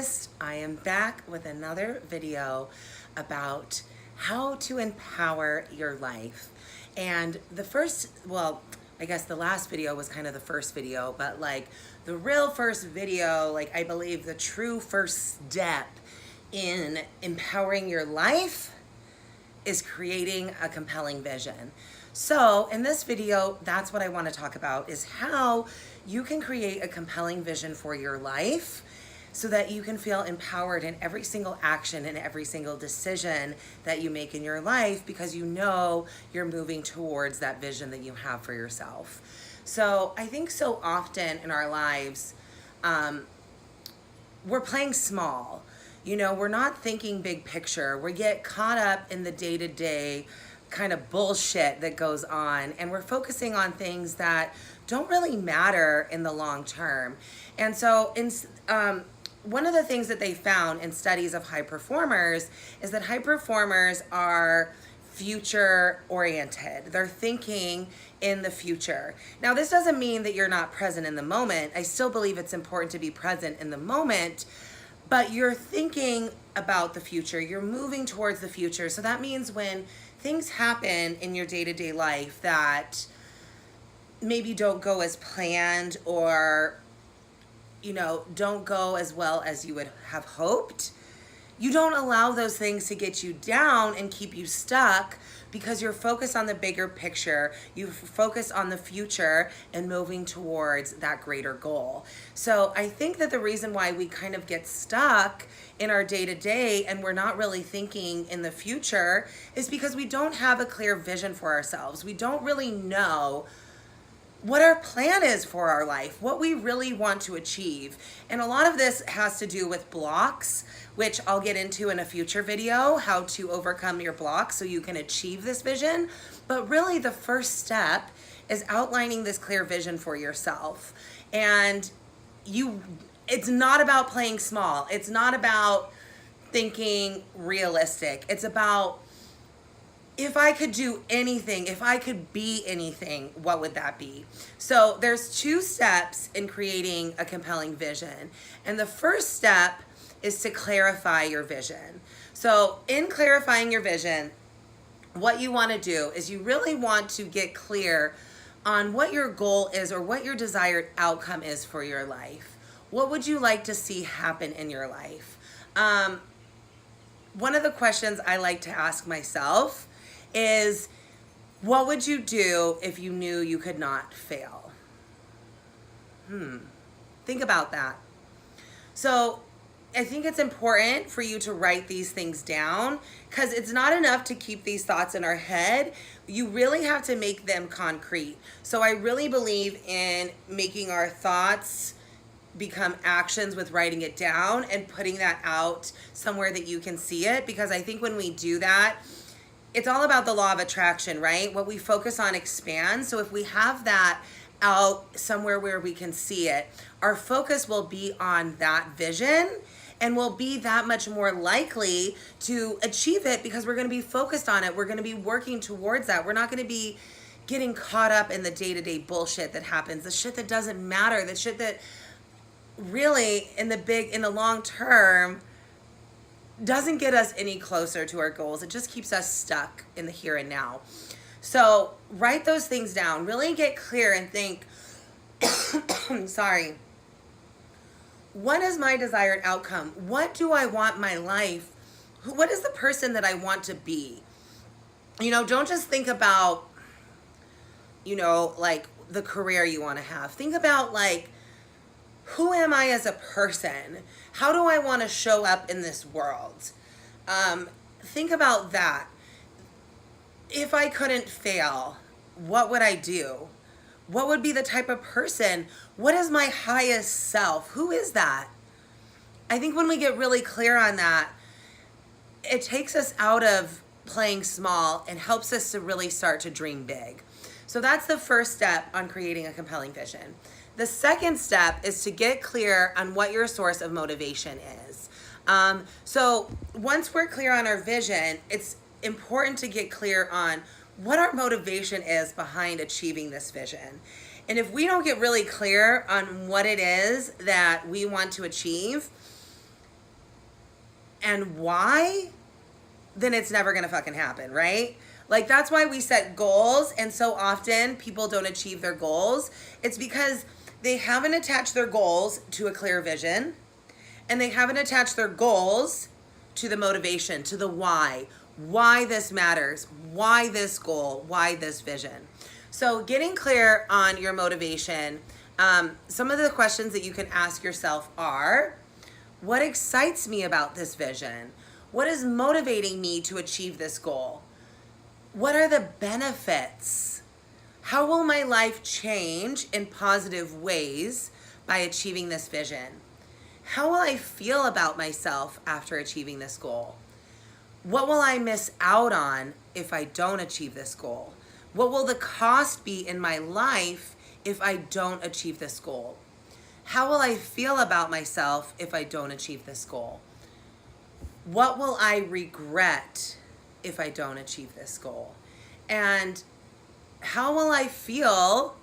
Therapist. I am back with another video about how to empower your life. And I guess the last video was kind of the first video, but like the real first video, like I believe the true first step in empowering your life is creating a compelling vision. So in this video, that's what I want to talk about, is how you can create a compelling vision for your life so that you can feel empowered in every single action and every single decision that you make in your life, because you know you're moving towards that vision that you have for yourself. So I think so often in our lives, we're playing small. You know, we're not thinking big picture. We get caught up in the day-to-day kind of bullshit that goes on, and we're focusing on things that don't really matter in the long term. And so one of the things that they found in studies of high performers is that high performers are future oriented. They're thinking in the future. Now, this doesn't mean that you're not present in the moment. I still believe it's important to be present in the moment, but you're thinking about the future. You're moving towards the future. So that means when things happen in your day-to-day life that maybe don't go as planned, or don't go as well as you would have hoped, you don't allow those things to get you down and keep you stuck, because you're focused on the bigger picture. You focus on the future and moving towards that greater goal. So I think that the reason why we kind of get stuck in our day-to-day and we're not really thinking in the future is because we don't have a clear vision for ourselves. We don't really know what our plan is for our life, what we really want to achieve. And a lot of this has to do with blocks, which I'll get into in a future video, how to overcome your blocks so you can achieve this vision. But really the first step is outlining this clear vision for yourself. And it's not about playing small. It's not about thinking realistic. It's about, if I could do anything, if I could be anything, what would that be? So there's two steps in creating a compelling vision. And the first step is to clarify your vision. So in clarifying your vision, what you want to do is you really want to get clear on what your goal is, or what your desired outcome is for your life. What would you like to see happen in your life? One of the questions I like to ask myself is, what would you do if you knew you could not fail? Think about that. So I think it's important for you to write these things down, because it's not enough to keep these thoughts in our head. You really have to make them concrete. So I really believe in making our thoughts become actions with writing it down and putting that out somewhere that you can see it, because I think when we do that, it's all about the law of attraction, right? What we focus on expands. So if we have that out somewhere where we can see it, our focus will be on that vision, and we'll be that much more likely to achieve it, because we're going to be focused on it. We're going to be working towards that. We're not going to be getting caught up in the day-to-day bullshit that happens, the shit that doesn't matter, the shit that really in the long term doesn't get us any closer to our goals. It just keeps us stuck in the here and now. So write those things down. Really get clear and think, sorry, what is my desired outcome? What do I want my life? What is the person that I want to be? Don't just think about, like the career you want to have. Think about, like, who am I as a person? How do I want to show up in this world? Think about that. If I couldn't fail, what would I do? What would be the type of person? What is my highest self? Who is that? I think when we get really clear on that, it takes us out of playing small and helps us to really start to dream big. So that's the first step on creating a compelling vision. The second step is to get clear on what your source of motivation is. So once we're clear on our vision, it's important to get clear on what our motivation is behind achieving this vision. And if we don't get really clear on what it is that we want to achieve, and why, then it's never gonna fucking happen, right? Like, that's why we set goals, and so often people don't achieve their goals. It's because they haven't attached their goals to a clear vision, and they haven't attached their goals to the motivation, to the why this matters, why this goal, why this vision. So getting clear on your motivation, some of the questions that you can ask yourself are, what excites me about this vision? What is motivating me to achieve this goal? What are the benefits? How will my life change in positive ways by achieving this vision? How will I feel about myself after achieving this goal? What will I miss out on if I don't achieve this goal? What will the cost be in my life if I don't achieve this goal? How will I feel about myself if I don't achieve this goal? What will I regret if I don't achieve this goal? And how will I feel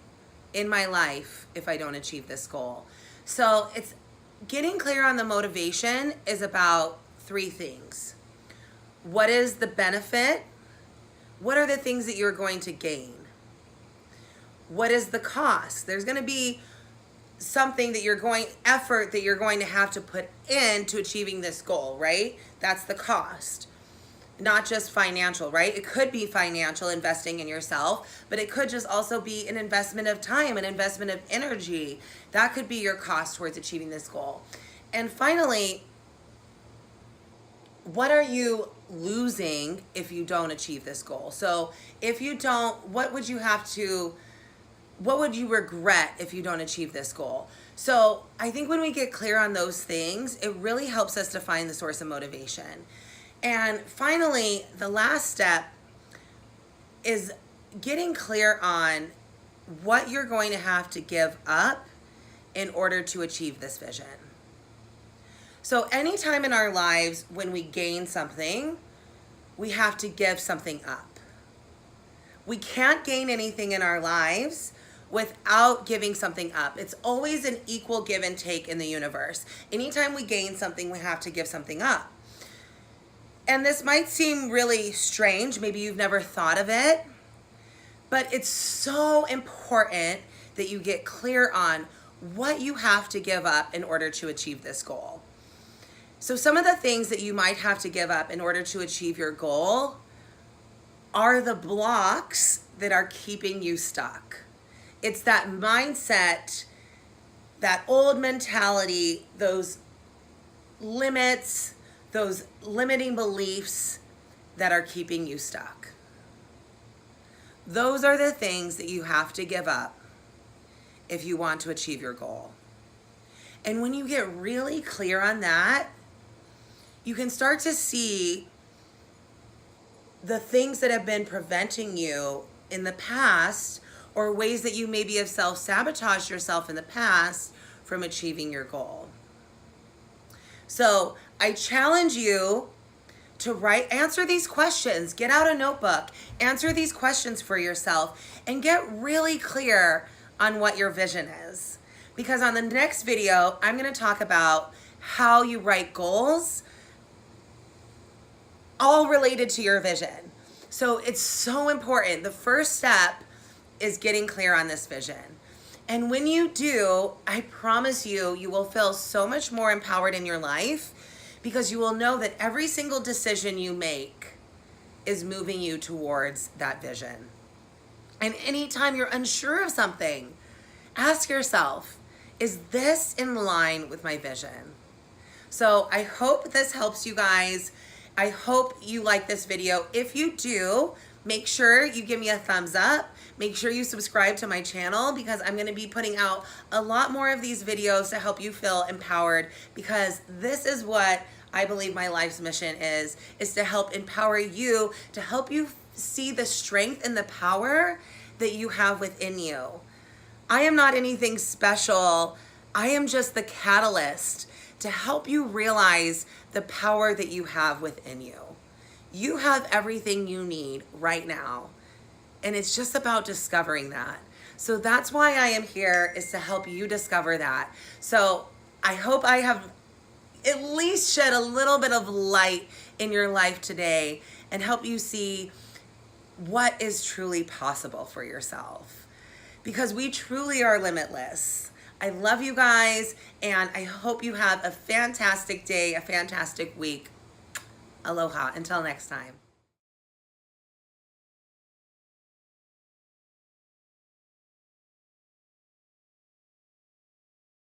in my life if I don't achieve this goal? So it's getting clear on the motivation is about 3 things. What is the benefit? What are the things that you're going to gain? What is the cost? There's going to be something that effort that you're going to have to put into achieving this goal, right? That's the cost. Not just financial, right? It could be financial, investing in yourself, but it could just also be an investment of time, an investment of energy. That could be your cost towards achieving this goal. And finally, what are you losing if you don't achieve this goal? So if you don't, what would you regret if you don't achieve this goal? So I think when we get clear on those things, it really helps us to find the source of motivation. And finally, the last step is getting clear on what you're going to have to give up in order to achieve this vision. So anytime in our lives when we gain something, we have to give something up. We can't gain anything in our lives without giving something up. It's always an equal give and take in the universe. Anytime we gain something, we have to give something up. And this might seem really strange. Maybe you've never thought of it, but it's so important that you get clear on what you have to give up in order to achieve this goal. So some of the things that you might have to give up in order to achieve your goal are the blocks that are keeping you stuck. It's that mindset, that old mentality, those limits, those limiting beliefs that are keeping you stuck. Those are the things that you have to give up if you want to achieve your goal. And when you get really clear on that, you can start to see the things that have been preventing you in the past, or ways that you maybe have self-sabotaged yourself in the past from achieving your goal. So I challenge you to answer these questions. Get out a notebook, answer these questions for yourself, and get really clear on what your vision is. Because on the next video, I'm going to talk about how you write goals, all related to your vision. So it's so important. The first step is getting clear on this vision. And when you do, I promise you, you will feel so much more empowered in your life, because you will know that every single decision you make is moving you towards that vision. And anytime you're unsure of something, ask yourself, is this in line with my vision? So I hope this helps you guys. I hope you like this video. If you do, make sure you give me a thumbs up. Make sure you subscribe to my channel, because I'm going to be putting out a lot more of these videos to help you feel empowered, because this is what I believe my life's mission is to help empower you, to help you see the strength and the power that you have within you. I am not anything special. I am just the catalyst to help you realize the power that you have within you. You have everything you need right now. And it's just about discovering that. So that's why I am here, is to help you discover that. So I hope I have at least shed a little bit of light in your life today and help you see what is truly possible for yourself. Because we truly are limitless. I love you guys, and I hope you have a fantastic day, a fantastic week. Aloha. Until next time.